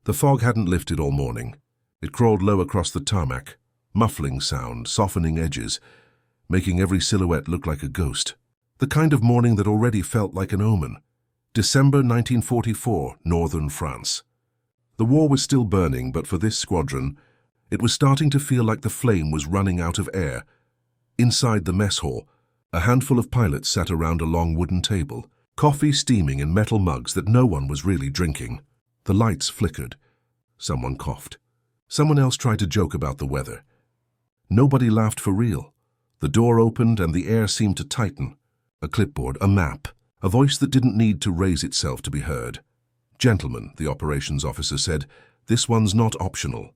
The fog hadn't lifted all morning. It crawled low across the tarmac, muffling sound, softening edges, making every silhouette look like a ghost. The kind of morning that already felt like an omen. December 1944, northern France. The war was still burning, but for this squadron, it was starting to feel like the flame was running out of air. Inside the mess hall, a handful of pilots sat around a long wooden table, coffee steaming in metal mugs that no one was really drinking. The lights flickered. Someone coughed. Someone else tried to joke about the weather. Nobody laughed for real. The door opened and the air seemed to tighten. A clipboard, a map, a voice that didn't need to raise itself to be heard. "Gentlemen," the operations officer said, "this one's not optional."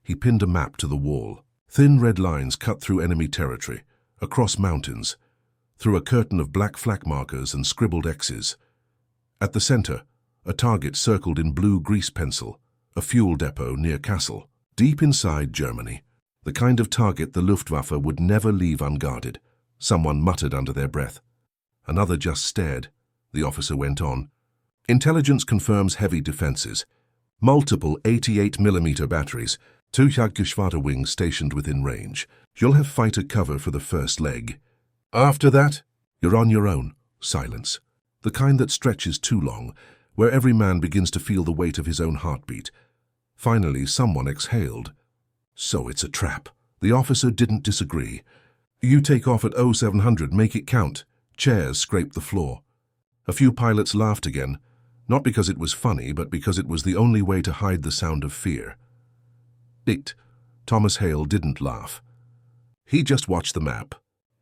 He pinned a map to the wall. Thin red lines cut through enemy territory, across mountains, through a curtain of black flak markers and scribbled X's. At the center, a target circled in blue grease pencil, a fuel depot near Kassel, deep inside Germany. The kind of target the Luftwaffe would never leave unguarded. Someone muttered under their breath. Another just stared. The officer went on. "Intelligence confirms heavy defenses. Multiple 88mm batteries, 2 Jagdgeschwader wings stationed within range. You'll have fighter cover for the first leg. After that, you're on your own." Silence. The kind that stretches too long, where every man begins to feel the weight of his own heartbeat. Finally, someone exhaled. "So it's a trap." The officer didn't disagree. "You take off at 0700, make it count." Chairs scraped the floor. A few pilots laughed again, not because it was funny, but because it was the only way to hide the sound of fear. Thomas Hale didn't laugh. He just watched the map.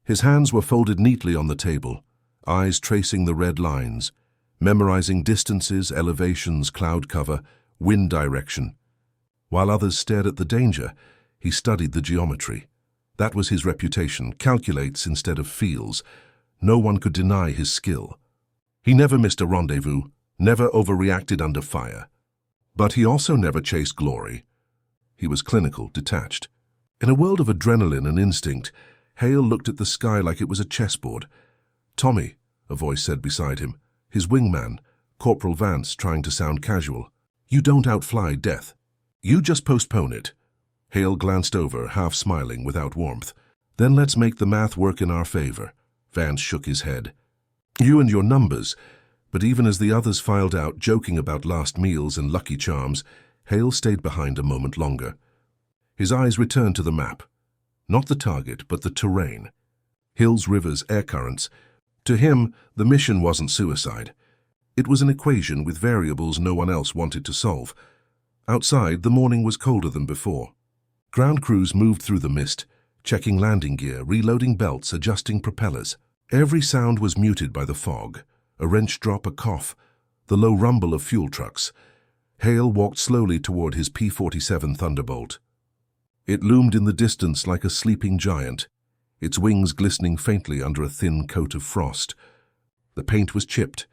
His hands were folded neatly on the table, eyes tracing the red lines, memorizing distances, elevations, cloud cover, wind direction. While others stared at the danger, he studied the geometry. That was his reputation, calculates instead of feels. No one could deny his skill. He never missed a rendezvous, never overreacted under fire. But he also never chased glory. He was clinical, detached. In a world of adrenaline and instinct, Hale looked at the sky like it was a chessboard. "Tommy," a voice said beside him, his wingman, Corporal Vance, trying to sound casual. "You don't outfly death. You just postpone it." Hale glanced over, half smiling, without warmth. "Then let's make the math work in our favor." Vance shook his head. "You and your numbers." But even as the others filed out, joking about last meals and Lucky Charms, Hale stayed behind a moment longer. His eyes returned to the map. Not the target, but the terrain. Hills, rivers, air currents. To him, the mission wasn't suicide. It was an equation with variables no one else wanted to solve. Outside, the morning was colder than before. Ground crews moved through the mist, checking landing gear, reloading belts, adjusting propellers. Every sound was muted by the fog. A wrench drop, a cough, the low rumble of fuel trucks. Hale walked slowly toward his P-47 Thunderbolt. It loomed in the distance like a sleeping giant, its wings glistening faintly under a thin coat of frost. The paint was chipped,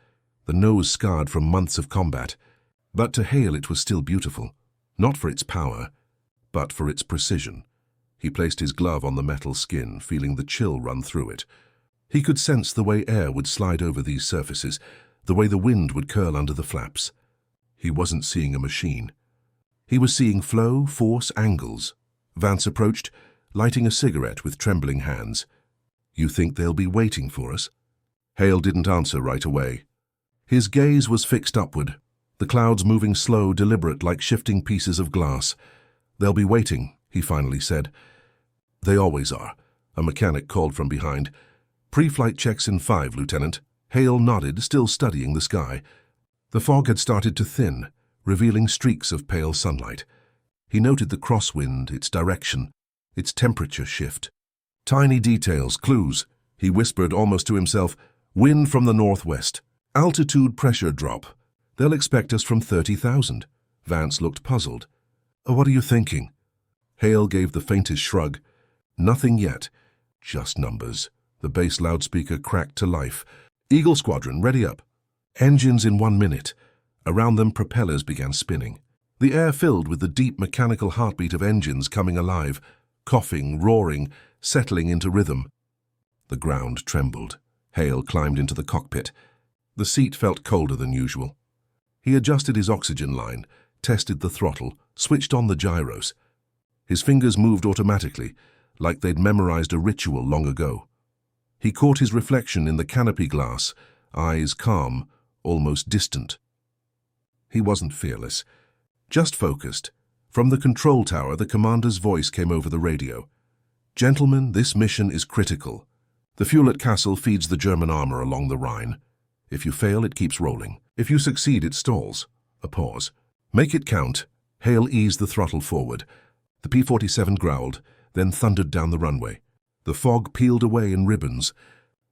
the nose scarred from months of combat. But to Hale it was still beautiful, not for its power, but for its precision. He placed his glove on the metal skin, feeling the chill run through it. He could sense the way air would slide over these surfaces, the way the wind would curl under the flaps. He wasn't seeing a machine. He was seeing flow, force, angles. Vance approached, lighting a cigarette with trembling hands. "You think they'll be waiting for us?" Hale didn't answer right away. His gaze was fixed upward, the clouds moving slow, deliberate, like shifting pieces of glass. "They'll be waiting," he finally said. "They always are," a mechanic called from behind. "Pre-flight checks in 5, Lieutenant." Hale nodded, still studying the sky. The fog had started to thin, revealing streaks of pale sunlight. He noted the crosswind, its direction, its temperature shift. "Tiny details, clues," he whispered almost to himself. "Wind from the northwest. Altitude pressure drop. They'll expect us from 30,000. Vance looked puzzled. "What are you thinking?" Hale gave the faintest shrug. "Nothing yet. Just numbers." The base loudspeaker cracked to life. "Eagle Squadron, ready up." Engines in 1 minute. Around them, propellers began spinning. The air filled with the deep mechanical heartbeat of engines coming alive, coughing, roaring, settling into rhythm. The ground trembled. Hale climbed into the cockpit. The seat felt colder than usual. He adjusted his oxygen line, tested the throttle, switched on the gyros. His fingers moved automatically, like they'd memorized a ritual long ago. He caught his reflection in the canopy glass, eyes calm, almost distant. He wasn't fearless, just focused. From the control tower, the commander's voice came over the radio. "Gentlemen, this mission is critical. The fuel at Kassel feeds the German armor along the Rhine. If you fail, it keeps rolling. If you succeed, it stalls." A pause. "Make it count." Hale eased the throttle forward. The P-47 growled, then thundered down the runway. The fog peeled away in ribbons.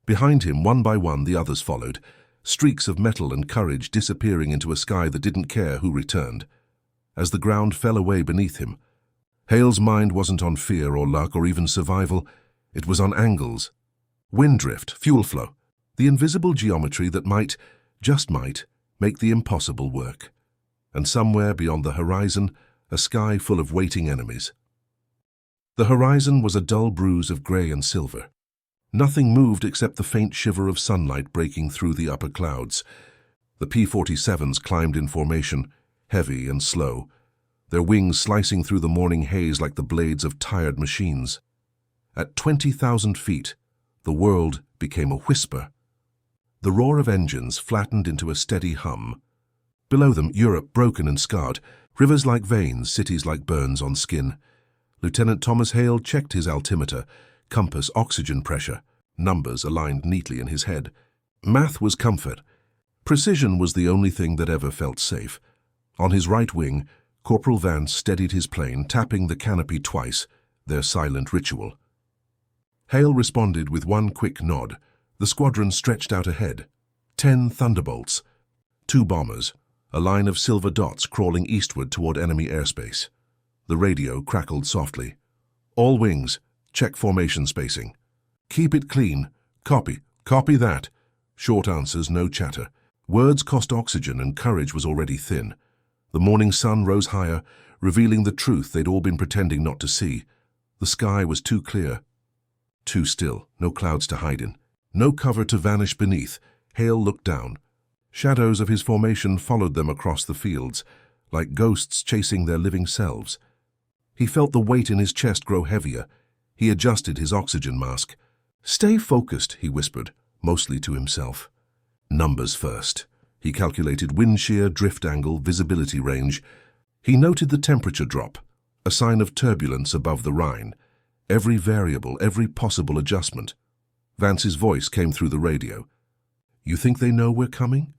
Behind him, one by one, the others followed, streaks of metal and courage disappearing into a sky that didn't care who returned. As the ground fell away beneath him, Hale's mind wasn't on fear or luck or even survival. It was on angles. Wind drift, fuel flow, the invisible geometry that might, just might, make the impossible work. And somewhere beyond the horizon, a sky full of waiting enemies. The horizon was a dull bruise of grey and silver. Nothing moved except the faint shiver of sunlight breaking through the upper clouds. The P-47s climbed in formation, heavy and slow, their wings slicing through the morning haze like the blades of tired machines. At 20,000 feet, the world became a whisper. The roar of engines flattened into a steady hum. Below them, Europe broken and scarred, rivers like veins, cities like burns on skin. Lieutenant Thomas Hale checked his altimeter, compass, oxygen pressure, numbers aligned neatly in his head. Math was comfort. Precision was the only thing that ever felt safe. On his right wing, Corporal Vance steadied his plane, tapping the canopy twice, their silent ritual. Hale responded with one quick nod. The squadron stretched out ahead. 10 Thunderbolts. 2 bombers, a line of silver dots crawling eastward toward enemy airspace. The radio crackled softly. "All wings, check formation spacing. Keep it clean. Copy. Copy that." Short answers, no chatter. Words cost oxygen and courage was already thin. The morning sun rose higher, revealing the truth they'd all been pretending not to see. The sky was too clear, too still, no clouds to hide in, no cover to vanish beneath. Hale looked down. Shadows of his formation followed them across the fields, like ghosts chasing their living selves. He felt the weight in his chest grow heavier. He adjusted his oxygen mask. "Stay focused," he whispered, mostly to himself. Numbers first. He calculated wind shear, drift angle, visibility range. He noted the temperature drop, a sign of turbulence above the Rhine. Every variable, every possible adjustment. Vance's voice came through the radio. "You think they know we're coming?"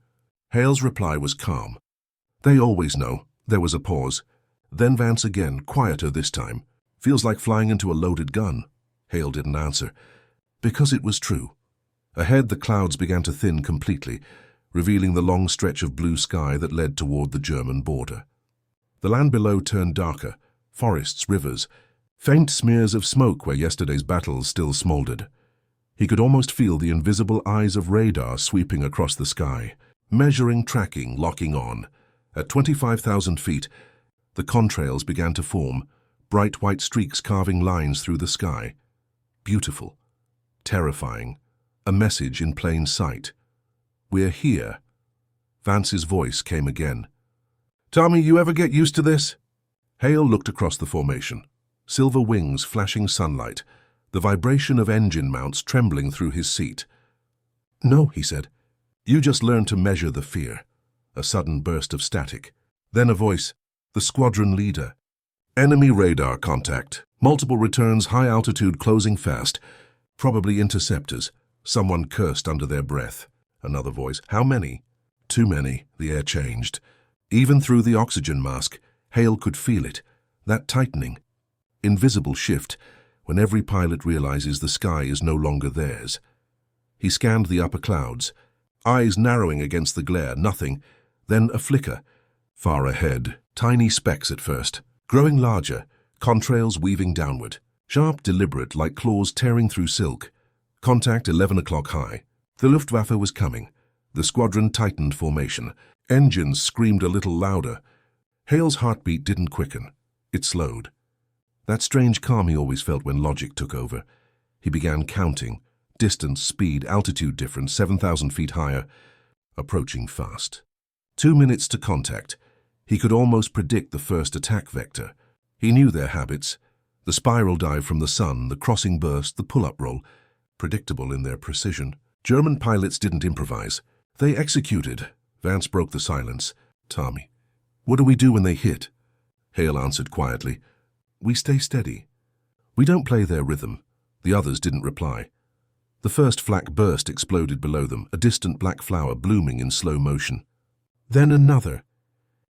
Hale's reply was calm. "They always know." There was a pause. Then Vance again, quieter this time. "Feels like flying into a loaded gun." Hale didn't answer, because it was true. Ahead, the clouds began to thin completely, revealing the long stretch of blue sky that led toward the German border. The land below turned darker, forests, rivers, faint smears of smoke where yesterday's battles still smoldered. He could almost feel the invisible eyes of radar sweeping across the sky, measuring, tracking, locking on. At 25,000 feet, the contrails began to form, bright white streaks carving lines through the sky. Beautiful, terrifying, a message in plain sight. "We're here." Vance's voice came again. "Tommy, you ever get used to this?" Hale looked across the formation. Silver wings flashing sunlight, the vibration of engine mounts trembling through his seat. "No," he said. "You just learn to measure the fear." A sudden burst of static. Then a voice. The squadron leader. "Enemy radar contact. Multiple returns, high altitude, closing fast. Probably interceptors." Someone cursed under their breath. Another voice. "How many?" "Too many." The air changed. Even through the oxygen mask, Hale could feel it. That tightening. Invisible shift, when every pilot realizes the sky is no longer theirs. He scanned the upper clouds, eyes narrowing against the glare, nothing. Then a flicker. Far ahead, tiny specks at first, growing larger, contrails weaving downward. Sharp, deliberate, like claws tearing through silk. Contact 11 o'clock high. The Luftwaffe was coming. The squadron tightened formation. Engines screamed a little louder. Hale's heartbeat didn't quicken. It slowed. That strange calm he always felt when logic took over. He began counting. Distance, speed, altitude difference, 7,000 feet higher. Approaching fast. 2 minutes to contact. He could almost predict the first attack vector. He knew their habits. The spiral dive from the sun, the crossing burst, the pull-up roll, predictable in their precision. German pilots didn't improvise. They executed. Vance broke the silence. "Tommy, what do we do when they hit?" Hale answered quietly. "We stay steady. We don't play their rhythm." The others didn't reply. The first flak burst exploded below them, a distant black flower blooming in slow motion. Then another.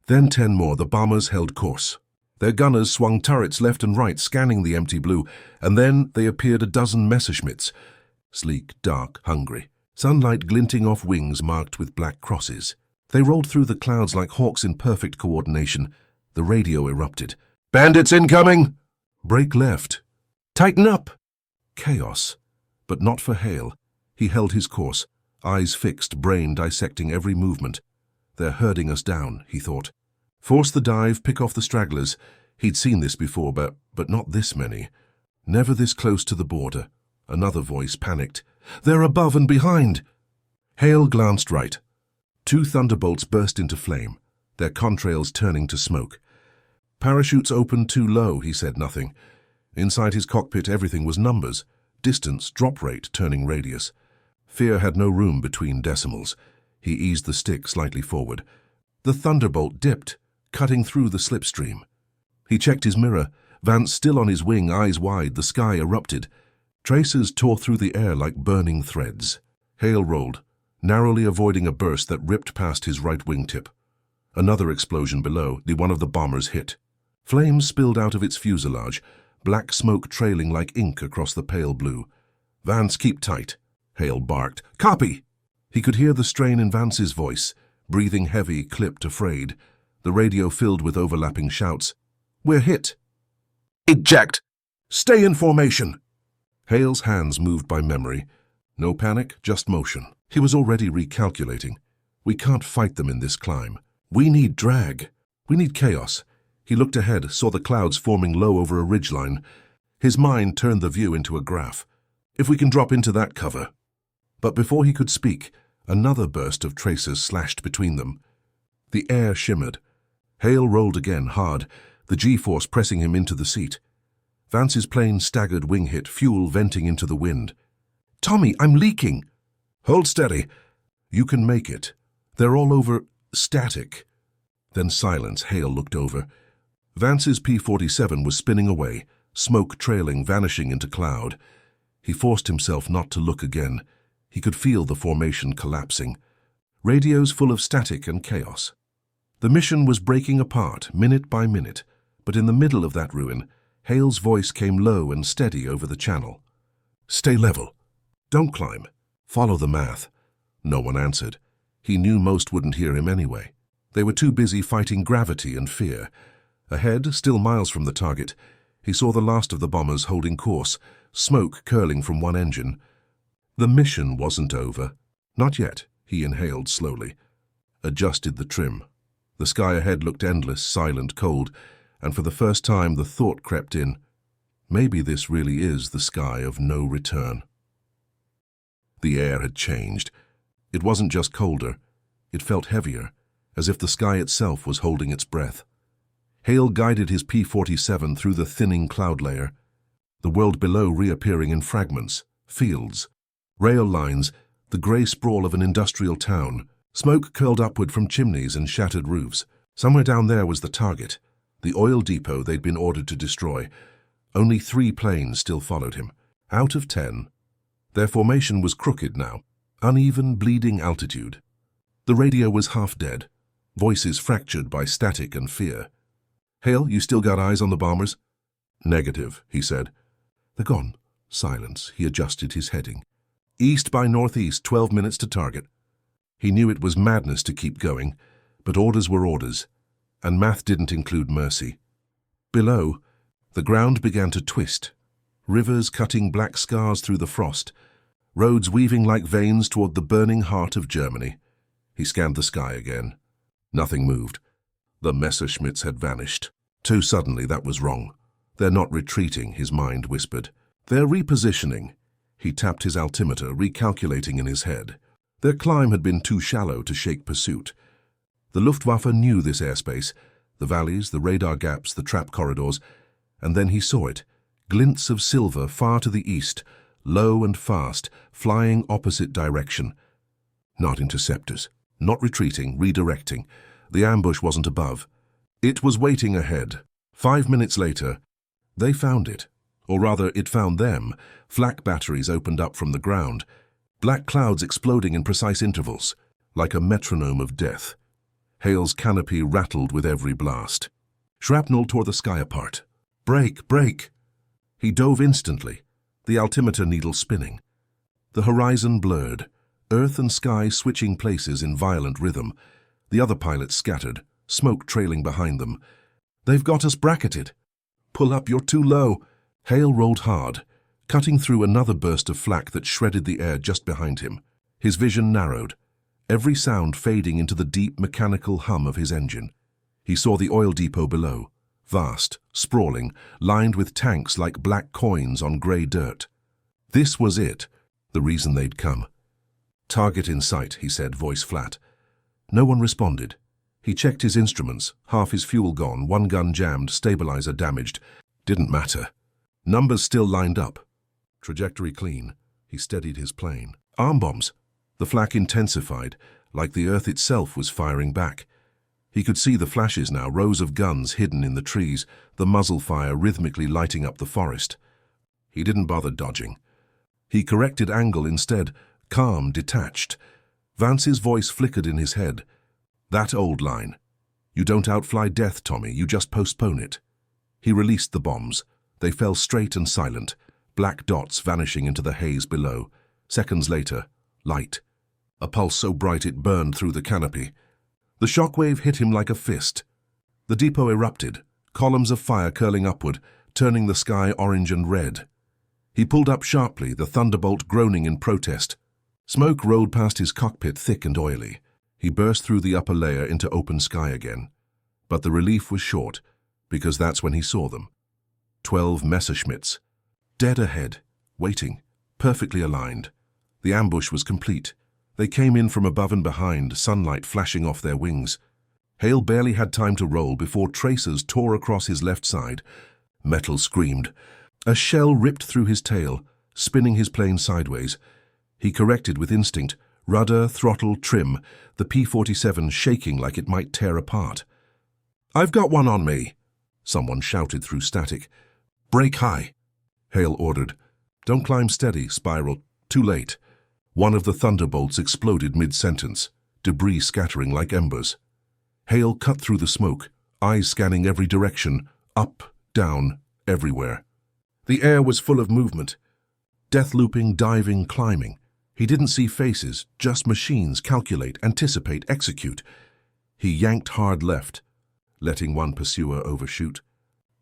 Then 10 more. The bombers held course. Their gunners swung turrets left and right, scanning the empty blue, and then they appeared a dozen Messerschmitts, sleek, dark, hungry, sunlight glinting off wings marked with black crosses. They rolled through the clouds like hawks in perfect coordination. The radio erupted. "Bandits incoming!" "Break left." "Tighten up!" Chaos. But not for Hale. He held his course, eyes fixed, brain dissecting every movement. "They're herding us down," he thought. Force the dive, pick off the stragglers. He'd seen this before, but not this many. Never this close to the border. Another voice panicked. "They're above and behind!" Hale glanced right. 2 Thunderbolts burst into flame, their contrails turning to smoke. "Parachutes opened too low," he said nothing. Inside his cockpit everything was numbers. Distance, drop rate, turning radius. Fear had no room between decimals. He eased the stick slightly forward. The Thunderbolt dipped, cutting through the slipstream. He checked his mirror. Vance still on his wing, eyes wide, the sky erupted. Tracers tore through the air like burning threads. Hale rolled, narrowly avoiding a burst that ripped past his right wingtip. Another explosion below, the one of the bombers hit. Flames spilled out of its fuselage, black smoke trailing like ink across the pale blue. "Vance, keep tight," Hale barked. "Copy!" He could hear the strain in Vance's voice, breathing heavy, clipped, afraid. The radio filled with overlapping shouts. "We're hit!" "Eject! Stay in formation!" Hale's hands moved by memory. No panic, just motion. He was already recalculating. "We can't fight them in this climb. We need drag. We need chaos." He looked ahead, saw the clouds forming low over a ridgeline. His mind turned the view into a graph. "If we can drop into that cover." But before he could speak, another burst of tracers slashed between them. The air shimmered. Hale rolled again, hard, the G-force pressing him into the seat. Vance's plane staggered wing hit, fuel venting into the wind. "Tommy, I'm leaking!" "Hold steady. You can make it. They're all over static." Then silence. Hale looked over. Vance's P-47 was spinning away, smoke trailing, vanishing into cloud. He forced himself not to look again. He could feel the formation collapsing. Radios full of static and chaos. The mission was breaking apart, minute by minute, but in the middle of that ruin, Hale's voice came low and steady over the channel. "Stay level. Don't climb. Follow the math." No one answered. He knew most wouldn't hear him anyway. They were too busy fighting gravity and fear. Ahead, still miles from the target, he saw the last of the bombers holding course, smoke curling from one engine. The mission wasn't over. Not yet, he inhaled slowly. Adjusted the trim. The sky ahead looked endless, silent, cold, and for the first time the thought crept in. Maybe this really is the sky of no return. The air had changed. It wasn't just colder. It felt heavier, as if the sky itself was holding its breath. Hale guided his P-47 through the thinning cloud layer, the world below reappearing in fragments, fields, rail lines, the grey sprawl of an industrial town. Smoke curled upward from chimneys and shattered roofs. Somewhere down there was the target, the oil depot they'd been ordered to destroy. Only 3 planes still followed him, out of 10. Their formation was crooked now, uneven, bleeding altitude. The radio was half dead, voices fractured by static and fear. "Hale, you still got eyes on the bombers?" "Negative," he said. "They're gone." Silence. He adjusted his heading. "East by northeast, 12 minutes to target." He knew it was madness to keep going, but orders were orders, and math didn't include mercy. Below, the ground began to twist, rivers cutting black scars through the frost, roads weaving like veins toward the burning heart of Germany. He scanned the sky again. Nothing moved. The Messerschmitts had vanished. Too suddenly, that was wrong. "They're not retreating," his mind whispered. "They're repositioning." He tapped his altimeter, recalculating in his head. Their climb had been too shallow to shake pursuit. The Luftwaffe knew this airspace, the valleys, the radar gaps, the trap corridors, and then he saw it, glints of silver far to the east, low and fast, flying opposite direction. Not interceptors, not retreating, redirecting. The ambush wasn't above. It was waiting ahead. 5 minutes later, they found it. Or rather, it found them. Flak batteries opened up from the ground, black clouds exploding in precise intervals, like a metronome of death. Hale's canopy rattled with every blast. Shrapnel tore the sky apart. Break, break! He dove instantly, the altimeter needle spinning. The horizon blurred, earth and sky switching places in violent rhythm. The other pilots scattered, smoke trailing behind them. They've got us bracketed. Pull up, you're too low. Hale rolled hard, cutting through another burst of flak that shredded the air just behind him. His vision narrowed, every sound fading into the deep mechanical hum of his engine. He saw the oil depot below, vast, sprawling, lined with tanks like black coins on grey dirt. This was it, the reason they'd come. Target in sight, he said, voice flat. No one responded. He checked his instruments, half his fuel gone, one gun jammed, stabilizer damaged. Didn't matter. Numbers still lined up. Trajectory clean. He steadied his plane. Arm bombs. The flak intensified, like the earth itself was firing back. He could see the flashes now, rows of guns hidden in the trees, the muzzle fire rhythmically lighting up the forest. He didn't bother dodging. He corrected angle instead, calm, detached. Vance's voice flickered in his head. That old line. You don't outfly death, Tommy, you just postpone it. He released the bombs. They fell straight and silent, black dots vanishing into the haze below. Seconds later, light. A pulse so bright it burned through the canopy. The shockwave hit him like a fist. The depot erupted, columns of fire curling upward, turning the sky orange and red. He pulled up sharply, the Thunderbolt groaning in protest. Smoke rolled past his cockpit, thick and oily. He burst through the upper layer into open sky again. But the relief was short, because that's when he saw them. 12 Messerschmitts, dead ahead, waiting, perfectly aligned. The ambush was complete. They came in from above and behind, sunlight flashing off their wings. Hale barely had time to roll before tracers tore across his left side. Metal screamed. A shell ripped through his tail, spinning his plane sideways. He corrected with instinct, rudder, throttle, trim, the P-47 shaking like it might tear apart. "I've got one on me," someone shouted through static. "Brake high," Hale ordered. "Don't climb steady, spiral. Too late." One of the Thunderbolts exploded mid-sentence, debris scattering like embers. Hale cut through the smoke, eyes scanning every direction, up, down, everywhere. The air was full of movement. Death looping, diving, climbing. He didn't see faces, just machines calculate, anticipate, execute. He yanked hard left, letting one pursuer overshoot,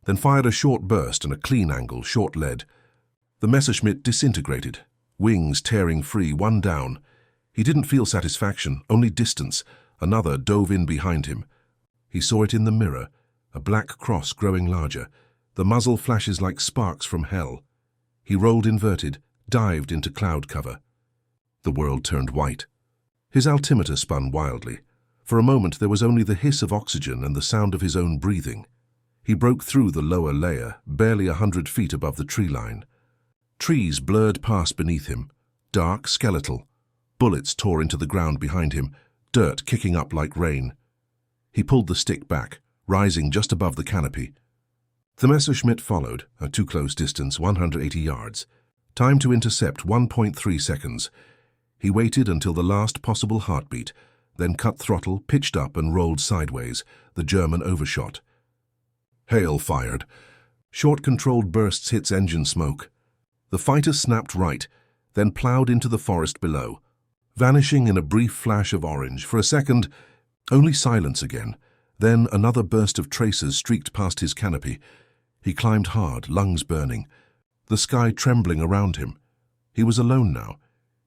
then fired a short burst and a clean angle, short lead. The Messerschmitt disintegrated, wings tearing free, one down. He didn't feel satisfaction, only distance. Another dove in behind him. He saw it in the mirror, a black cross growing larger, the muzzle flashes like sparks from hell. He rolled inverted, dived into cloud cover. The world turned white. His altimeter spun wildly. For a moment there was only the hiss of oxygen and the sound of his own breathing. He broke through the lower layer, barely 100 feet above the tree line. Trees blurred past beneath him, dark, skeletal. Bullets tore into the ground behind him, dirt kicking up like rain. He pulled the stick back, rising just above the canopy. The Messerschmitt followed, at too close distance, 180 yards. Time to intercept, 1.3 seconds. He waited until the last possible heartbeat, then cut throttle, pitched up and rolled sideways. The German overshot. Hale fired. Short controlled bursts hits engine smoke. The fighter snapped right, then plowed into the forest below, vanishing in a brief flash of orange. For a second, only silence again. Then another burst of tracers streaked past his canopy. He climbed hard, lungs burning, the sky trembling around him. He was alone now.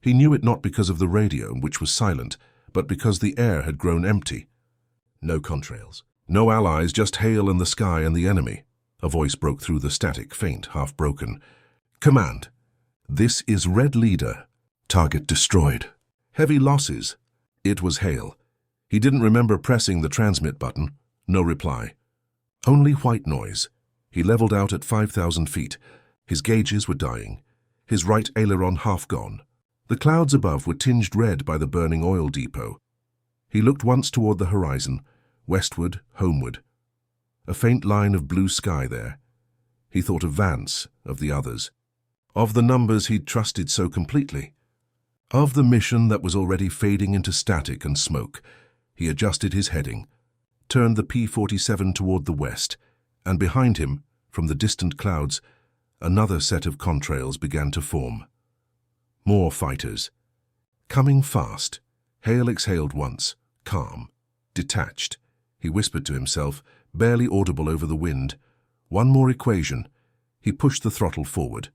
He knew it not because of the radio, which was silent, but because the air had grown empty. No contrails. No allies, just Hale and the sky and the enemy. A voice broke through the static, faint, half-broken. "Command. This is Red Leader. Target destroyed. Heavy losses." It was Hale. He didn't remember pressing the transmit button. No reply. Only white noise. He leveled out at 5,000 feet. His gauges were dying. His right aileron half gone. The clouds above were tinged red by the burning oil depot. He looked once toward the horizon, westward, homeward. A faint line of blue sky there. He thought of Vance, of the others. Of the numbers he'd trusted so completely. Of the mission that was already fading into static and smoke. He adjusted his heading, turned the P-47 toward the west, and behind him, from the distant clouds, another set of contrails began to form. More fighters. Coming fast. Hale exhaled once, calm, detached. He whispered to himself, barely audible over the wind. One more equation. He pushed the throttle forward.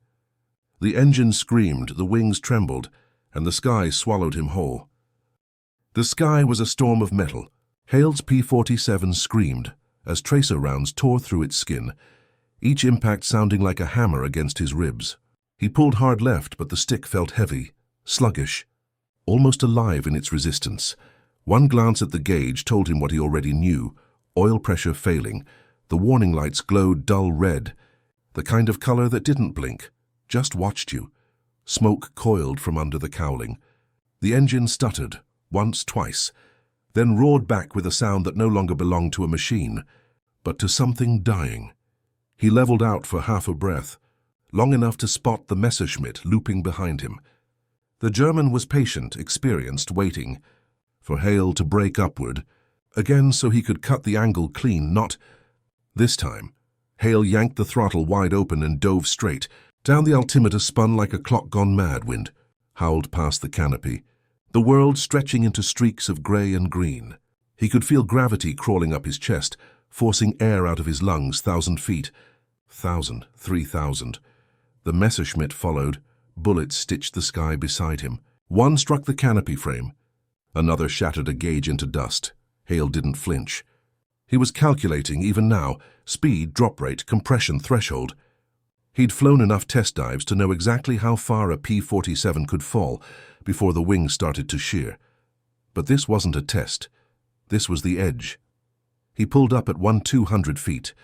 The engine screamed, the wings trembled, and the sky swallowed him whole. The sky was a storm of metal. Hale's P-47 screamed as tracer rounds tore through its skin, each impact sounding like a hammer against his ribs. He pulled hard left, but the stick felt heavy, sluggish, almost alive in its resistance. One glance at the gauge told him what he already knew: oil pressure failing. The warning lights glowed dull red, the kind of color that didn't blink, just watched you. Smoke coiled from under the cowling. The engine stuttered, once, twice, then roared back with a sound that no longer belonged to a machine, but to something dying. He leveled out for half a breath, long enough to spot the Messerschmitt looping behind him. The German was patient, experienced, waiting for Hale to break upward, again so he could cut the angle clean, not... This time, Hale yanked the throttle wide open and dove straight. Down the altimeter spun like a clock gone mad. Wind howled past the canopy, the world stretching into streaks of grey and green. He could feel gravity crawling up his chest, forcing air out of his lungs. 1,000 feet. 1,000, 3,000. The Messerschmitt followed. Bullets stitched the sky beside him. One struck the canopy frame. Another shattered a gauge into dust. Hale didn't flinch. He was calculating, even now, speed, drop rate, compression, threshold. He'd flown enough test dives to know exactly how far a P-47 could fall before the wings started to shear. But this wasn't a test. This was the edge. He pulled up at 1,200 feet,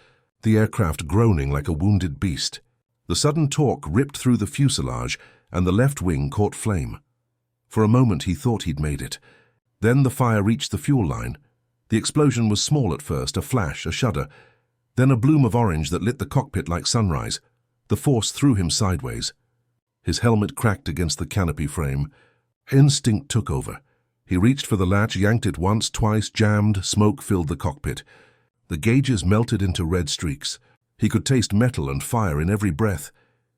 the aircraft groaning like a wounded beast. The sudden torque ripped through the fuselage, and the left wing caught flame. For a moment he thought he'd made it. Then the fire reached the fuel line. The explosion was small at first, a flash, a shudder, then a bloom of orange that lit the cockpit like sunrise. The force threw him sideways. His helmet cracked against the canopy frame. Instinct took over. He reached for the latch, yanked it once, twice, jammed, smoke filled the cockpit. The gauges melted into red streaks. He could taste metal and fire in every breath.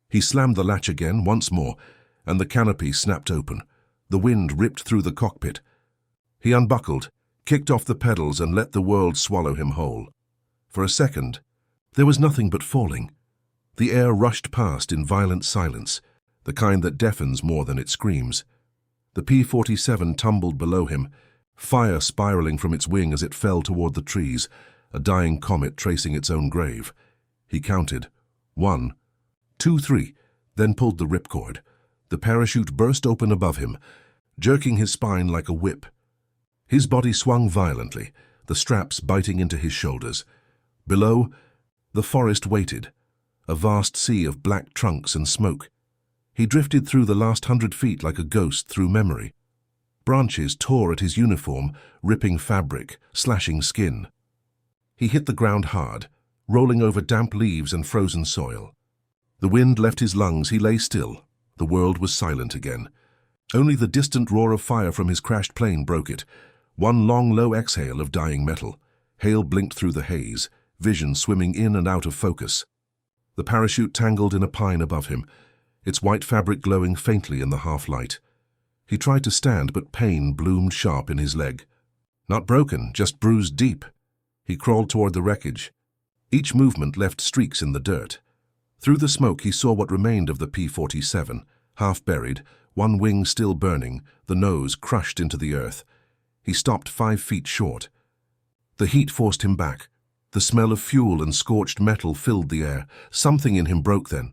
He slammed the latch again, once more, and the canopy snapped open. The wind ripped through the cockpit. He unbuckled, kicked off the pedals, and let the world swallow him whole. For a second, there was nothing but falling. The air rushed past in violent silence, the kind that deafens more than it screams. The P-47 tumbled below him, fire spiraling from its wing as it fell toward the trees, a dying comet tracing its own grave. He counted. 1, 2, 3, then pulled the ripcord. The parachute burst open above him, jerking his spine like a whip. His body swung violently, the straps biting into his shoulders. Below, the forest waited, a vast sea of black trunks and smoke. He drifted through the last 100 feet like a ghost through memory. Branches tore at his uniform, ripping fabric, slashing skin. He hit the ground hard, rolling over damp leaves and frozen soil. The wind left his lungs. He lay still. The world was silent again. Only the distant roar of fire from his crashed plane broke it. One long, low exhale of dying metal. Hale blinked through the haze, vision swimming in and out of focus. The parachute tangled in a pine above him, its white fabric glowing faintly in the half-light. He tried to stand, but pain bloomed sharp in his leg. Not broken, just bruised deep. He crawled toward the wreckage. Each movement left streaks in the dirt. Through the smoke he saw what remained of the P-47, half buried, one wing still burning, the nose crushed into the earth. He stopped 5 feet short. The heat forced him back. The smell of fuel and scorched metal filled the air. Something in him broke then.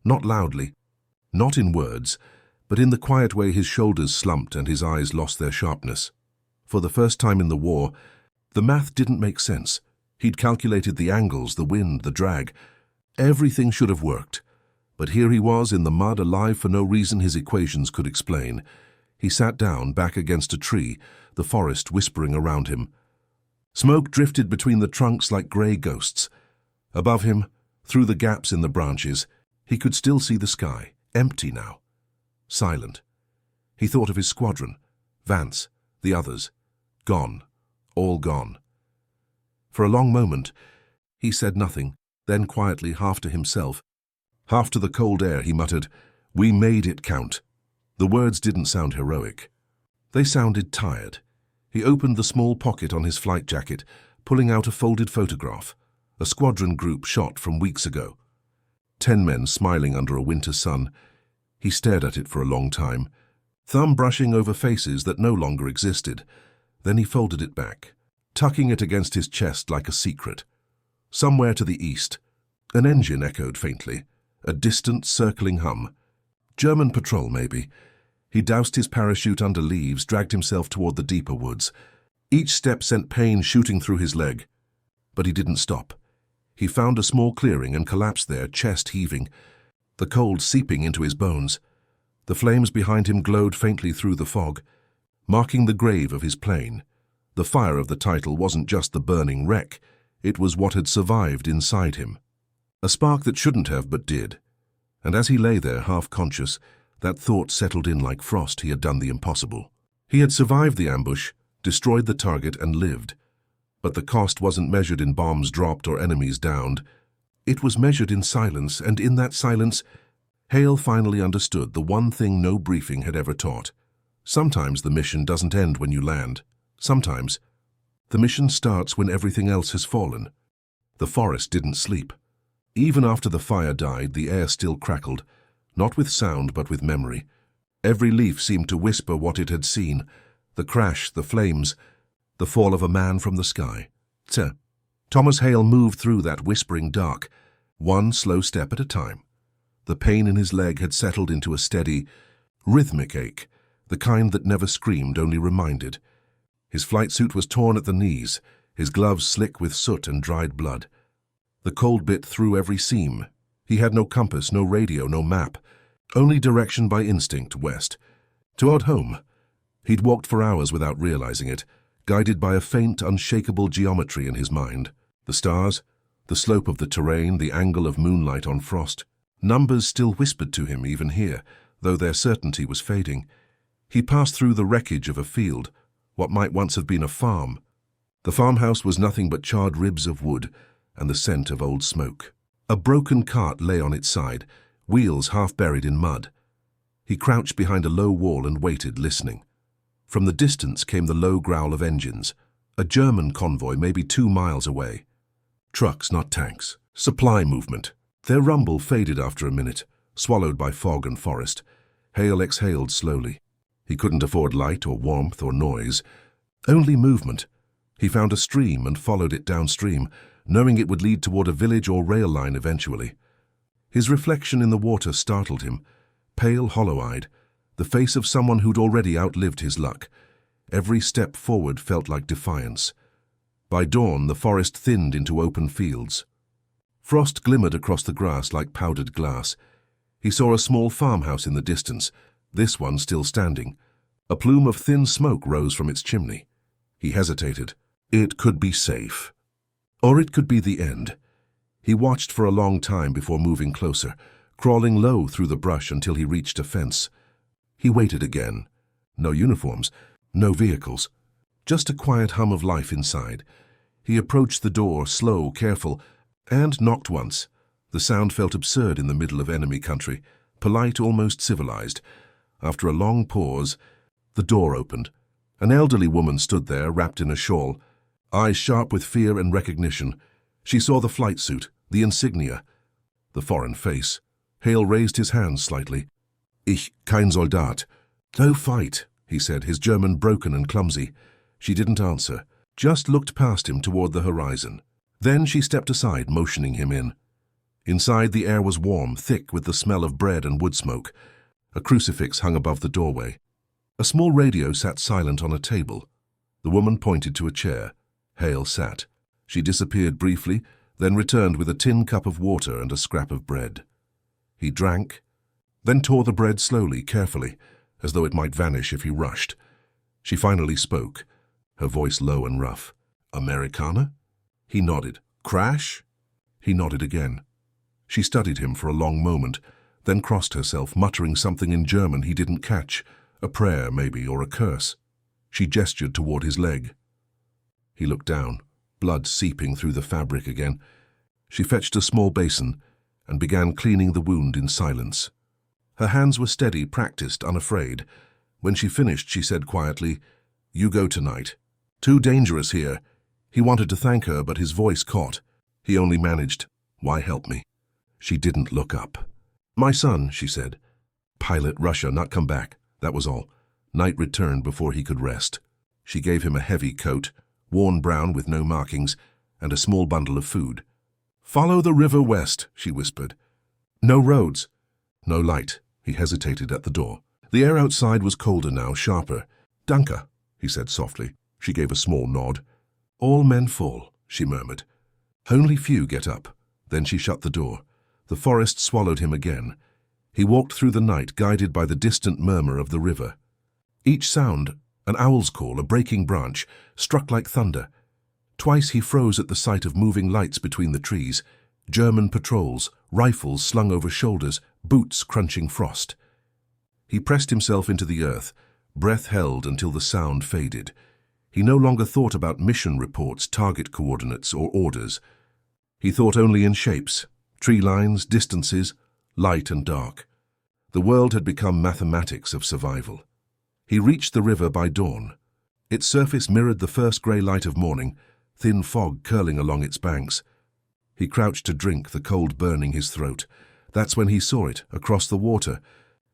Not loudly, not in words, but in the quiet way his shoulders slumped and his eyes lost their sharpness. For the first time in the war, the math didn't make sense. He'd calculated the angles, the wind, the drag. Everything should have worked. But here he was in the mud, alive for no reason his equations could explain. He sat down, back against a tree, the forest whispering around him. Smoke drifted between the trunks like grey ghosts. Above him, through the gaps in the branches, he could still see the sky, empty now. Silent. He thought of his squadron, Vance, the others. Gone. All gone. For a long moment, he said nothing, then quietly, half to himself, half to the cold air, he muttered, "We made it count." The words didn't sound heroic. They sounded tired. He opened the small pocket on his flight jacket, pulling out a folded photograph, a squadron group shot from weeks ago. 10 men smiling under a winter sun. He stared at it for a long time, thumb brushing over faces that no longer existed. Then he folded it back, tucking it against his chest like a secret. Somewhere to the east, an engine echoed faintly, a distant circling hum. German patrol, maybe. He doused his parachute under leaves, dragged himself toward the deeper woods. Each step sent pain shooting through his leg. But he didn't stop. He found a small clearing and collapsed there, chest heaving, the cold seeping into his bones. The flames behind him glowed faintly through the fog, marking the grave of his plane. The fire of the title wasn't just the burning wreck, it was what had survived inside him. A spark that shouldn't have but did. And as he lay there, half-conscious, that thought settled in like frost. He had done the impossible. He had survived the ambush, destroyed the target, and lived. But the cost wasn't measured in bombs dropped or enemies downed. It was measured in silence, and in that silence, Hale finally understood the one thing no briefing had ever taught. Sometimes the mission doesn't end when you land. Sometimes the mission starts when everything else has fallen. The forest didn't sleep. Even after the fire died, the air still crackled, not with sound but with memory. Every leaf seemed to whisper what it had seen, the crash, the flames, the fall of a man from the sky. Thomas Hale moved through that whispering dark, one slow step at a time. The pain in his leg had settled into a steady, rhythmic ache, the kind that never screamed, only reminded. His flight suit was torn at the knees, his gloves slick with soot and dried blood. The cold bit through every seam. He had no compass, no radio, no map, only direction by instinct, west. Toward home. He'd walked for hours without realizing it, guided by a faint, unshakable geometry in his mind. The stars, the slope of the terrain, the angle of moonlight on frost. Numbers still whispered to him even here, though their certainty was fading. He passed through the wreckage of a field, what might once have been a farm. The farmhouse was nothing but charred ribs of wood and the scent of old smoke. A broken cart lay on its side, wheels half buried in mud. He crouched behind a low wall and waited, listening. From the distance came the low growl of engines, a German convoy maybe 2 miles away. Trucks, not tanks. Supply movement. Their rumble faded after a minute, swallowed by fog and forest. Hale exhaled slowly. He couldn't afford light or warmth or noise. Only movement. He found a stream and followed it downstream, knowing it would lead toward a village or rail line eventually. His reflection in the water startled him, pale, hollow-eyed, the face of someone who'd already outlived his luck. Every step forward felt like defiance. By dawn, the forest thinned into open fields. Frost glimmered across the grass like powdered glass. He saw a small farmhouse in the distance, this one still standing. A plume of thin smoke rose from its chimney. He hesitated. It could be safe. Or it could be the end. He watched for a long time before moving closer, crawling low through the brush until he reached a fence. He waited again. No uniforms, no vehicles, just a quiet hum of life inside. He approached the door, slow, careful, and knocked once. The sound felt absurd in the middle of enemy country, polite, almost civilized. After a long pause, the door opened. An elderly woman stood there, wrapped in a shawl, eyes sharp with fear and recognition. She saw the flight suit, the insignia, the foreign face. Hale raised his hands slightly. Ich, kein Soldat. No fight, he said, his German broken and clumsy. She didn't answer, just looked past him toward the horizon. Then she stepped aside, motioning him in. Inside, the air was warm, thick with the smell of bread and wood smoke. A crucifix hung above the doorway. A small radio sat silent on a table. The woman pointed to a chair. Hale sat. She disappeared briefly, then returned with a tin cup of water and a scrap of bread. He drank, then tore the bread slowly, carefully, as though it might vanish if he rushed. She finally spoke, her voice low and rough. "Americana?" He nodded. "Crash?" He nodded again. She studied him for a long moment, then crossed herself, muttering something in German he didn't catch, a prayer maybe, or a curse. She gestured toward his leg. He looked down, blood seeping through the fabric again. She fetched a small basin and began cleaning the wound in silence. Her hands were steady, practiced, unafraid. When she finished, she said quietly, "You go tonight. Too dangerous here." He wanted to thank her, but his voice caught. He only managed, "Why help me?" She didn't look up. "My son," she said. "Pilot Russia, not come back." That was all. Night returned before he could rest. She gave him a heavy coat, worn brown with no markings, and a small bundle of food. "Follow the river west," she whispered. "No roads." "No light." He hesitated at the door. The air outside was colder now, sharper. "Danke," he said softly. She gave a small nod. "All men fall," she murmured. "Only few get up." Then she shut the door. The forest swallowed him again. He walked through the night, guided by the distant murmur of the river. Each sound, an owl's call, a breaking branch, struck like thunder. Twice he froze at the sight of moving lights between the trees, German patrols, rifles slung over shoulders, boots crunching frost. He pressed himself into the earth, breath held until the sound faded. He no longer thought about mission reports, target coordinates, or orders. He thought only in shapes, tree lines, distances, light and dark. The world had become mathematics of survival. He reached the river by dawn. Its surface mirrored the first grey light of morning, thin fog curling along its banks. He crouched to drink, the cold burning his throat. That's when he saw it, across the water.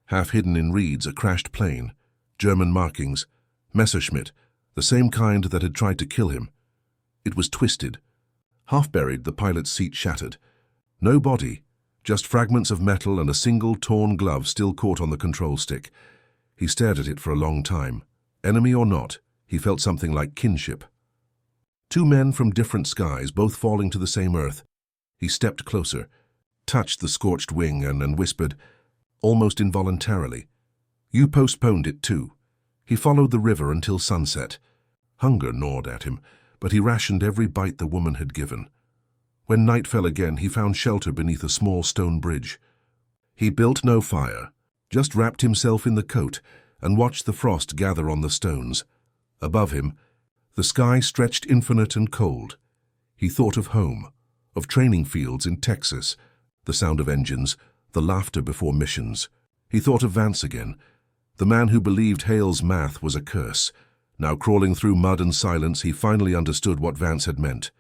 Half hidden in reeds, a crashed plane. German markings. Messerschmitt, the same kind that had tried to kill him. It was twisted. Half buried, the pilot's seat shattered. No body, just fragments of metal and a single torn glove still caught on the control stick. He stared at it for a long time. Enemy or not, he felt something like kinship. Two men from different skies, both falling to the same earth. He stepped closer, touched the scorched wing and whispered, almost involuntarily, "You postponed it too." He followed the river until sunset. Hunger gnawed at him, but he rationed every bite the woman had given. When night fell again, he found shelter beneath a small stone bridge. He built no fire, just wrapped himself in the coat and watched the frost gather on the stones. Above him, the sky stretched infinite and cold. He thought of home, of training fields in Texas, the sound of engines, the laughter before missions. He thought of Vance again, the man who believed Hale's math was a curse. Now crawling through mud and silence, he finally understood what Vance had meant.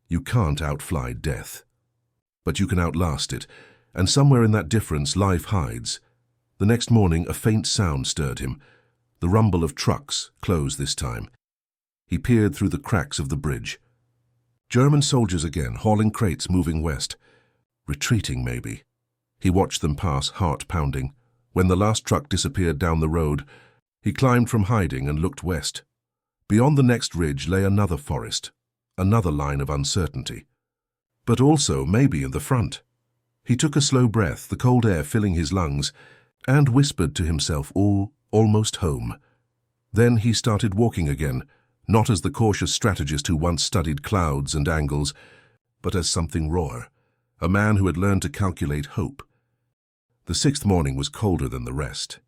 You can't outfly death, but you can outlast it, and somewhere in that difference life hides. The next morning a faint sound stirred him, the rumble of trucks, close this time. He peered through the cracks of the bridge. German soldiers again, hauling crates moving west. Retreating, maybe. He watched them pass, heart pounding. When the last truck disappeared down the road, he climbed from hiding and looked west. Beyond the next ridge lay another forest, another line of uncertainty. But also, maybe, in the front. He took a slow breath, the cold air filling his lungs, and whispered to himself, almost home. Then he started walking again, not as the cautious strategist who once studied clouds and angles, but as something rawer, a man who had learned to calculate hope. The sixth morning was colder than the rest.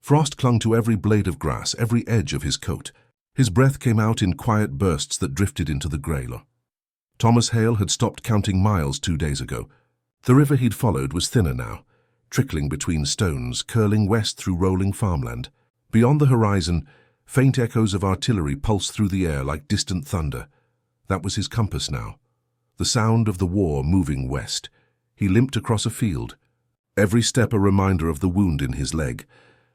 Frost clung to every blade of grass, every edge of his coat. His breath came out in quiet bursts that drifted into the grey. Thomas Hale had stopped counting miles 2 days ago. The river he'd followed was thinner now, trickling between stones, curling west through rolling farmland. Beyond the horizon, faint echoes of artillery pulsed through the air like distant thunder. That was his compass now. The sound of the war moving west. He limped across a field, every step a reminder of the wound in his leg.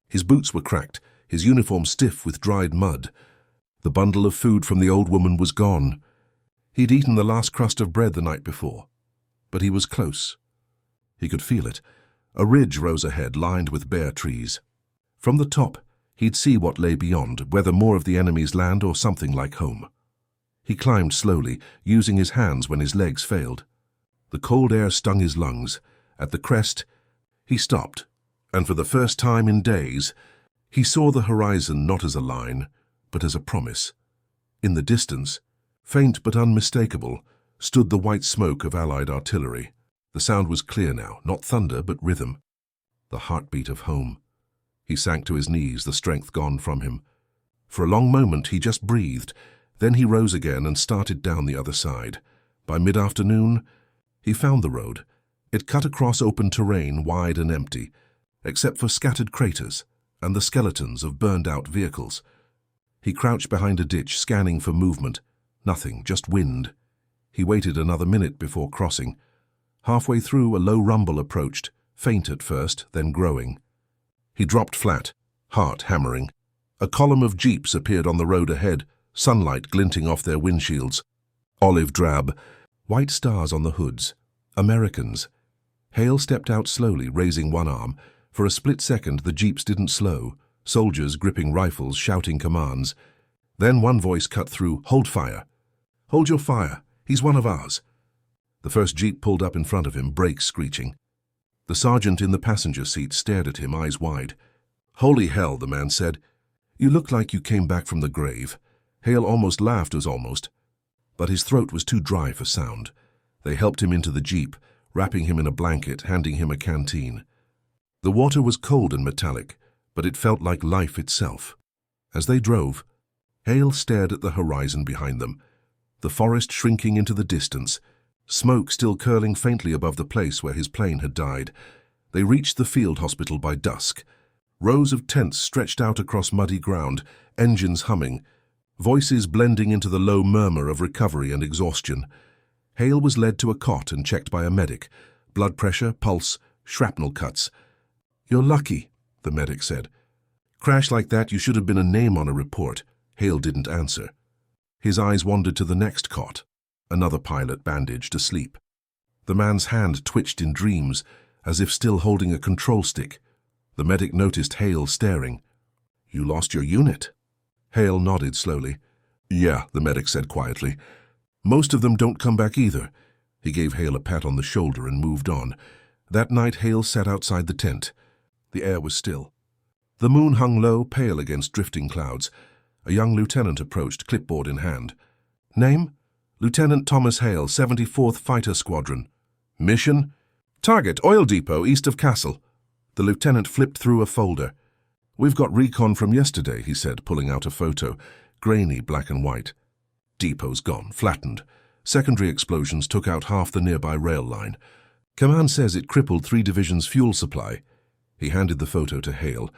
His boots were cracked, his uniform stiff with dried mud. The bundle of food from the old woman was gone. He'd eaten the last crust of bread the night before. But he was close. He could feel it. A ridge rose ahead, lined with bare trees. From the top, He'd see what lay beyond, whether more of the enemy's land or something like home. He climbed slowly, using his hands when his legs failed. The cold air stung his lungs. At the crest, he stopped, and for the first time in days, he saw the horizon not as a line, but as a promise. In the distance, faint but unmistakable, stood the white smoke of Allied artillery. The sound was clear now, not thunder but rhythm. The heartbeat of home. He sank to his knees, the strength gone from him. For a long moment he just breathed, then he rose again and started down the other side. By mid-afternoon, he found the road. It cut across open terrain, wide and empty, except for scattered craters and the skeletons of burned-out vehicles. He crouched behind a ditch, scanning for movement. Nothing, just wind. He waited another minute before crossing. Halfway through, a low rumble approached, faint at first, then growing. He dropped flat, heart hammering. A column of jeeps appeared on the road ahead, sunlight glinting off their windshields. Olive drab, white stars on the hoods. Americans. Hale stepped out slowly, raising one arm. For a split second, the jeeps didn't slow, soldiers gripping rifles, shouting commands. Then one voice cut through, "Hold fire. Hold your fire. He's one of ours." The first jeep pulled up in front of him, brakes screeching. The sergeant in the passenger seat stared at him, eyes wide. "Holy hell," the man said. "You look like you came back from the grave." Hale almost laughed, but his throat was too dry for sound. They helped him into the jeep, wrapping him in a blanket, handing him a canteen. The water was cold and metallic, but it felt like life itself. As they drove, Hale stared at the horizon behind them, the forest shrinking into the distance, smoke still curling faintly above the place where his plane had died. They reached the field hospital by dusk. Rows of tents stretched out across muddy ground, engines humming, voices blending into the low murmur of recovery and exhaustion. Hale was led to a cot and checked by a medic. Blood pressure, pulse, shrapnel cuts. "You're lucky," the medic said. "Crash like that, you should have been a name on a report." Hale didn't answer. His eyes wandered to the next cot. Another pilot bandaged, asleep. The man's hand twitched in dreams, as if still holding a control stick. The medic noticed Hale staring. "You lost your unit." Hale nodded slowly. "Yeah," the medic said quietly. "Most of them don't come back either." He gave Hale a pat on the shoulder and moved on. That night Hale sat outside the tent. The air was still. The moon hung low, pale against drifting clouds. A young lieutenant approached, clipboard in hand. "Name?" "Lieutenant Thomas Hale, 74th Fighter Squadron." "Mission?" "Target, oil depot east of Castle." The lieutenant flipped through a folder. "We've got recon from yesterday," he said, pulling out a photo. Grainy, black and white. "Depot's gone, flattened. Secondary explosions took out half the nearby rail line. Command says it crippled 3 divisions' fuel supply." He handed the photo to Hale.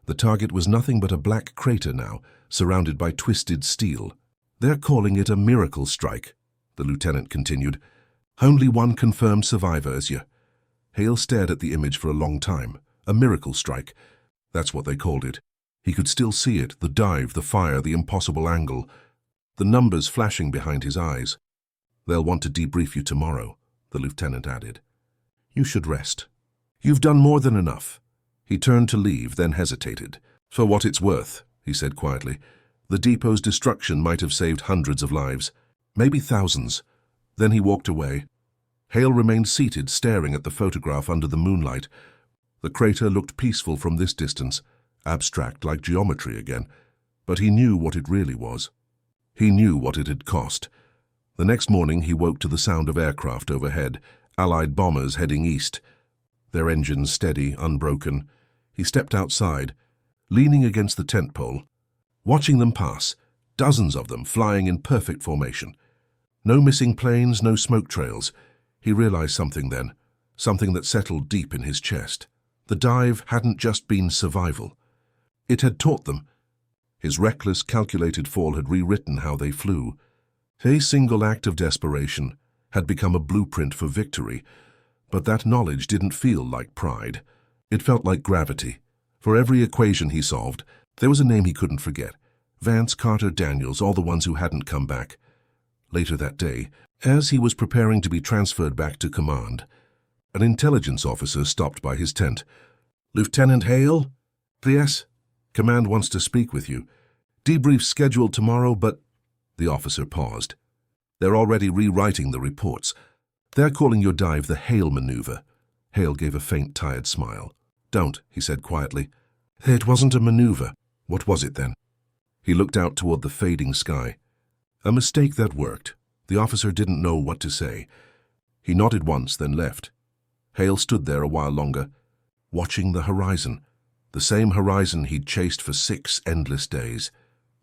The target was nothing but a black crater now, surrounded by twisted steel. "They're calling it a miracle strike," the lieutenant continued. "Only one confirmed survivor as you." Hale stared at the image for a long time. A miracle strike. That's what they called it. He could still see it, the dive, the fire, the impossible angle. The numbers flashing behind his eyes. "They'll want to debrief you tomorrow," the lieutenant added. "You should rest. You've done more than enough." He turned to leave, then hesitated. "For what it's worth," he said quietly. "The depot's destruction might have saved hundreds of lives, maybe thousands." Then he walked away. Hale remained seated, staring at the photograph under the moonlight. The crater looked peaceful from this distance, abstract like geometry again, but he knew what it really was. He knew what it had cost. The next morning he woke to the sound of aircraft overhead, Allied bombers heading east. Their engines steady, unbroken. He stepped outside, leaning against the tent pole, watching them pass, dozens of them flying in perfect formation. No missing planes, no smoke trails. He realized something then, something that settled deep in his chest. The dive hadn't just been survival. It had taught them. His reckless, calculated fall had rewritten how they flew. A single act of desperation had become a blueprint for victory, but that knowledge didn't feel like pride. It felt like gravity. For every equation he solved, there was a name he couldn't forget. Vance, Carter, Daniels, all the ones who hadn't come back. Later that day, as he was preparing to be transferred back to command, an intelligence officer stopped by his tent. "Lieutenant Hale?" "Yes." Command wants to speak with you. Debrief scheduled tomorrow, but—" The officer paused. "They're already rewriting the reports. They're calling your dive the Hale maneuver." Hale gave a faint, tired smile. "Don't," he said quietly. "It wasn't a maneuver. What was it then?" He looked out toward the fading sky. A mistake that worked. The officer didn't know what to say. He nodded once, then left. Hale stood there a while longer, watching the horizon. The same horizon he'd chased for 6 endless days.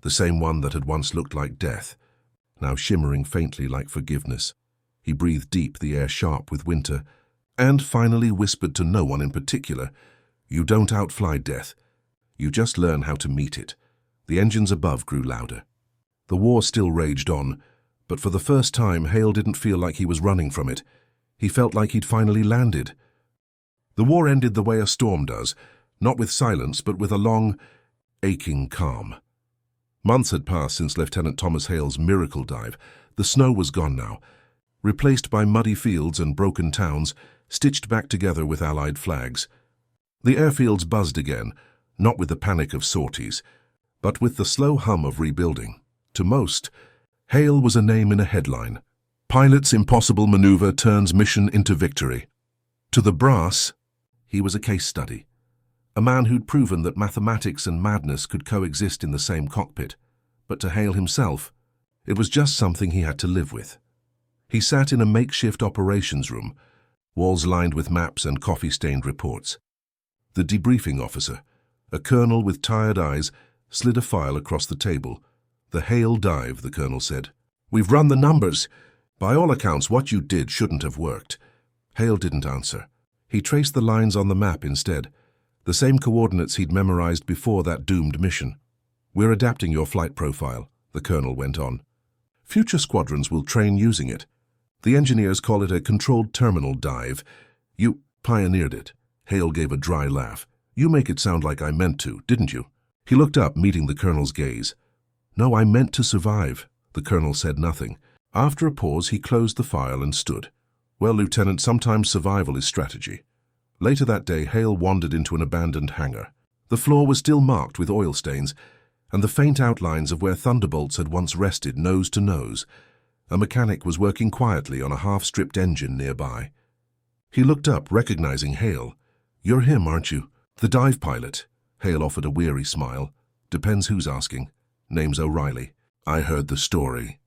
The same one that had once looked like death, now shimmering faintly like forgiveness. He breathed deep, the air sharp with winter, and finally whispered to no one in particular, "You don't outfly death. You just learn how to meet it." The engines above grew louder. The war still raged on, but for the first time Hale didn't feel like he was running from it. He felt like he'd finally landed. The war ended the way a storm does, not with silence, but with a long, aching calm. Months had passed since Lieutenant Thomas Hale's miracle dive. The snow was gone now, replaced by muddy fields and broken towns, stitched back together with Allied flags. The airfields buzzed again, not with the panic of sorties, but with the slow hum of rebuilding. To most, Hale was a name in a headline. Pilot's impossible maneuver turns mission into victory. To the brass, he was a case study. A man who'd proven that mathematics and madness could coexist in the same cockpit. But to Hale himself, it was just something he had to live with. He sat in a makeshift operations room, walls lined with maps and coffee-stained reports. The debriefing officer, a colonel with tired eyes, slid a file across the table. "The Hale dive," the colonel said. "We've run the numbers. By all accounts, what you did shouldn't have worked." Hale didn't answer. He traced the lines on the map instead, the same coordinates he'd memorized before that doomed mission. "We're adapting your flight profile," the colonel went on. "Future squadrons will train using it. The engineers call it a controlled terminal dive. You pioneered it." Hale gave a dry laugh. "You make it sound like I meant to, didn't you?" He looked up, meeting the colonel's gaze. "No, I meant to survive." The colonel said nothing. After a pause, he closed the file and stood. "Well, Lieutenant, sometimes survival is strategy." Later that day, Hale wandered into an abandoned hangar. The floor was still marked with oil stains, and the faint outlines of where Thunderbolts had once rested nose to nose. A mechanic was working quietly on a half-stripped engine nearby. He looked up, recognizing Hale. "You're him, aren't you?" "The dive pilot." Hale offered a weary smile. "Depends who's asking. Name's O'Reilly." "I heard the story.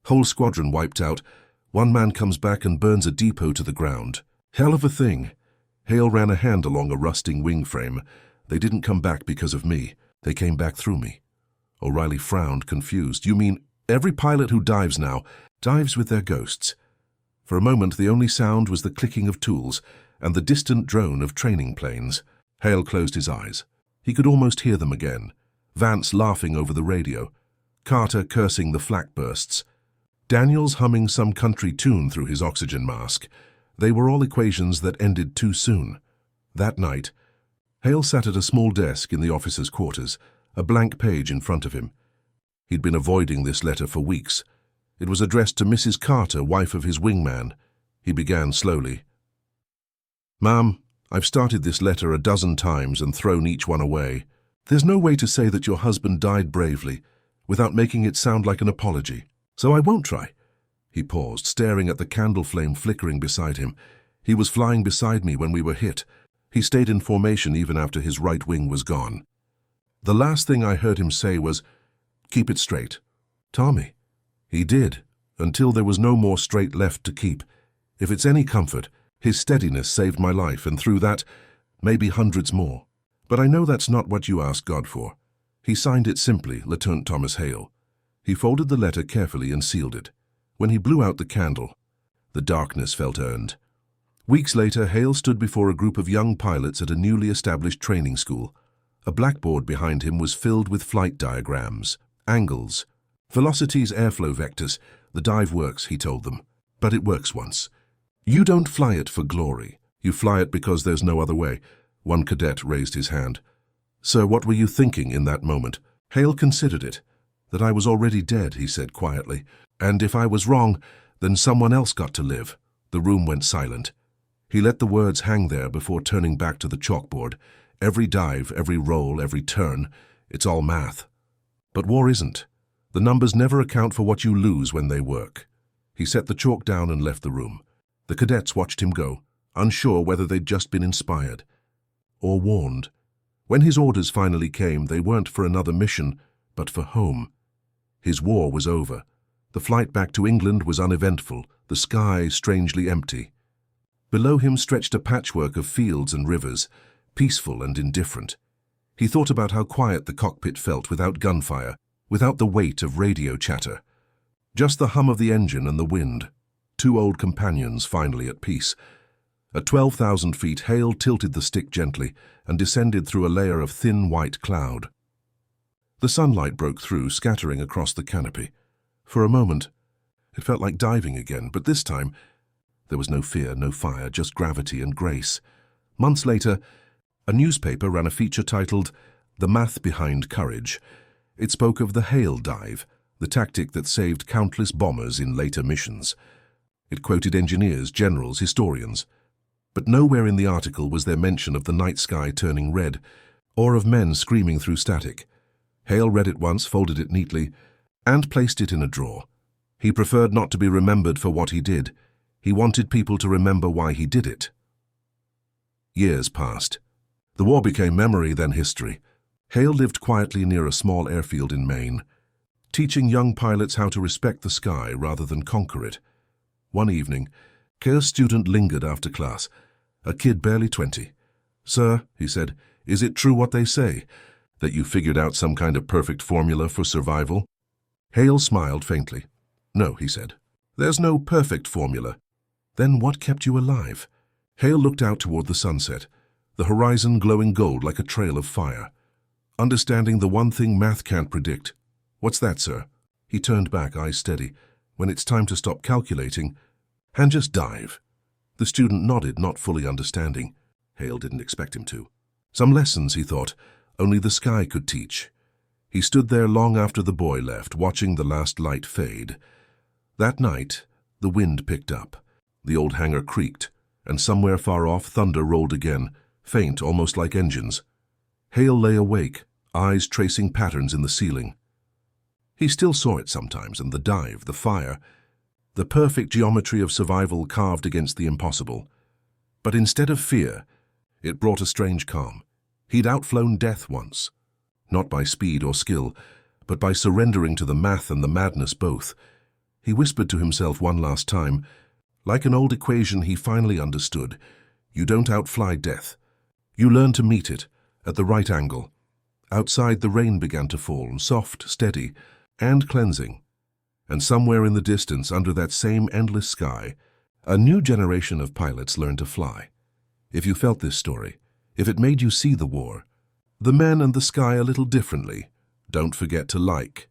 Whole squadron wiped out. One man comes back and burns a depot to the ground. Hell of a thing." Hale ran a hand along a rusting wing frame. "They didn't come back because of me. They came back through me." O'Reilly frowned, confused. "You mean every pilot who dives now dives with their ghosts?" For a moment, the only sound was the clicking of tools and the distant drone of training planes. Hale closed his eyes. He could almost hear them again. Vance laughing over the radio. Carter cursing the flak bursts. Daniels humming some country tune through his oxygen mask. They were all equations that ended too soon. That night, Hale sat at a small desk in the officers' quarters, a blank page in front of him. He'd been avoiding this letter for weeks. It was addressed to Mrs. Carter, wife of his wingman. He began slowly. "Ma'am, I've started this letter a dozen times and thrown each one away. There's no way to say that your husband died bravely without making it sound like an apology. So I won't try." He paused, staring at the candle flame flickering beside him. "He was flying beside me when we were hit. He stayed in formation even after his right wing was gone. The last thing I heard him say was, 'Keep it straight.' Tommy. He did, until there was no more straight left to keep. If it's any comfort, his steadiness saved my life, and through that, maybe hundreds more. But I know that's not what you asked God for." He signed it simply, Lieutenant Thomas Hale. He folded the letter carefully and sealed it. When he blew out the candle, the darkness felt earned. Weeks later, Hale stood before a group of young pilots at a newly established training school. A blackboard behind him was filled with flight diagrams, angles, velocities, airflow vectors. "The dive works," he told them. "But it works once. You don't fly it for glory. You fly it because there's no other way." One cadet raised his hand. "Sir, what were you thinking in that moment?" Hale considered it. "That I was already dead," he said quietly. "And if I was wrong, then someone else got to live." The room went silent. He let the words hang there before turning back to the chalkboard. Every dive, every roll, every turn, It's all math. But war isn't. The numbers never account for what you lose when they work. He set the chalk down and left the room. The cadets watched him go, unsure whether they'd just been inspired or warned. When his orders finally came, they weren't for another mission, but for home. His war was over. The flight back to England was uneventful, the sky strangely empty. Below him stretched a patchwork of fields and rivers, peaceful and indifferent. He thought about how quiet the cockpit felt without gunfire, without the weight of radio chatter. Just the hum of the engine and the wind. Two old companions finally at peace. At 12,000 feet, Hale tilted the stick gently and descended through a layer of thin white cloud. The sunlight broke through, scattering across the canopy. For a moment, it felt like diving again, but this time, there was no fear, no fire, just gravity and grace. Months later, a newspaper ran a feature titled "The Math Behind Courage." It spoke of the Hale dive, the tactic that saved countless bombers in later missions. It quoted engineers, generals, historians. But nowhere in the article was there mention of the night sky turning red, or of men screaming through static. Hale read it once, folded it neatly, and placed it in a drawer. He preferred not to be remembered for what he did. He wanted people to remember why he did it. Years passed. The war became memory, then history. Hale lived quietly near a small airfield in Maine, teaching young pilots how to respect the sky rather than conquer it. One evening, Hale's student lingered after class, a kid barely 20. "Sir," he said, "is it true what they say, that you figured out some kind of perfect formula for survival?" Hale smiled faintly. "No," he said, "there's no perfect formula." "Then what kept you alive?" Hale looked out toward the sunset, the horizon glowing gold like a trail of fire. "Understanding the one thing math can't predict." "What's that, sir?" He turned back, eyes steady. "When it's time to stop calculating, and just dive." The student nodded, not fully understanding. Hale didn't expect him to. Some lessons, he thought, only the sky could teach. He stood there long after the boy left, watching the last light fade. That night, the wind picked up. The old hangar creaked, and somewhere far off thunder rolled again, faint, almost like engines. Hale lay awake, eyes tracing patterns in the ceiling. He still saw it sometimes, and the dive, the fire, the perfect geometry of survival carved against the impossible. But instead of fear, it brought a strange calm. He'd outflown death once, not by speed or skill, but by surrendering to the math and the madness both. He whispered to himself one last time, like an old equation he finally understood: you don't outfly death. You learn to meet it, at the right angle. Outside, the rain began to fall, soft, steady, and cleansing. And somewhere in the distance, under that same endless sky, a new generation of pilots learned to fly. If you felt this story, if it made you see the war, the men and the sky a little differently, don't forget to like,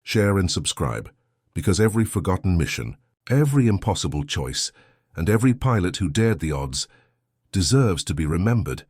share and subscribe, because every forgotten mission, every impossible choice, and every pilot who dared the odds deserves to be remembered.